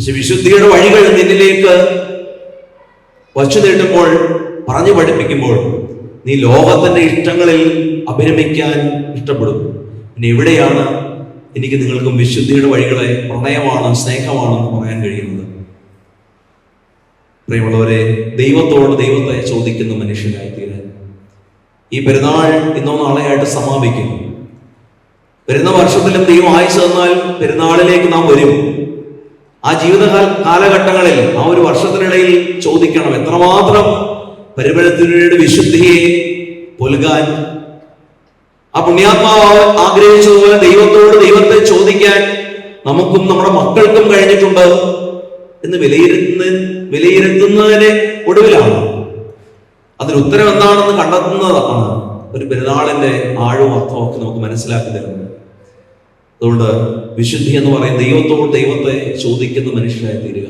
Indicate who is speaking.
Speaker 1: പക്ഷെ വിശുദ്ധിയുടെ വഴികൾ നിന്നിലേക്ക് വച്ചു നീട്ടുമ്പോൾ, പറഞ്ഞു പഠിപ്പിക്കുമ്പോൾ നീ ലോകത്തിന്റെ ഇഷ്ടങ്ങളിൽ അഭിരമിക്കാൻ ഇഷ്ടപ്പെടും. പിന്നെ എവിടെയാണ് എനിക്ക് നിങ്ങൾക്കും വിശുദ്ധിയുടെ വഴികളെ പ്രണയമാണ്, സ്നേഹമാണെന്ന് പറയാൻ കഴിയുന്നത്? പ്രിയമുള്ളവരെ, ദൈവത്തെ ചോദിക്കുന്ന മനുഷ്യരായി തീരാൻ ഈ പെരുന്നാൾ ഇന്നോ നാളെയായിട്ട് സമാപിക്കുന്നു. വരുന്ന വർഷത്തിലും ദൈവം ആയുസ് തന്നാൽ പെരുന്നാളിലേക്ക് നാം വരും. ആ ജീവിത കാലഘട്ടങ്ങളിൽ, ആ ഒരു വർഷത്തിനിടയിൽ ചോദിക്കണം, എത്രമാത്രം പരിമളത്തിനുവേണ്ടി വിശുദ്ധിയെ പുൽകാൻ ആ പുണ്യാത്മാവ് ആഗ്രഹിച്ചതുപോലെ ദൈവത്തെ ചോദിക്കാൻ നമുക്കും നമ്മുടെ മക്കൾക്കും കഴിഞ്ഞിട്ടുണ്ട് എന്ന് വിലയിരുത്തുന്നതിന് ഒടുവിലാണ് അതിന് ഉത്തരം എന്താണെന്ന് കണ്ടെത്തുന്നതാണ് ഒരു പെരുന്നാളിന്റെ ആഴവും അർത്ഥമൊക്കെ നമുക്ക് മനസ്സിലാക്കി തരുന്നത്. അതുകൊണ്ട് വിശുദ്ധി എന്ന് പറയുന്ന ദൈവത്തെ ചോദിക്കുന്ന മനുഷ്യരായി തീരുക.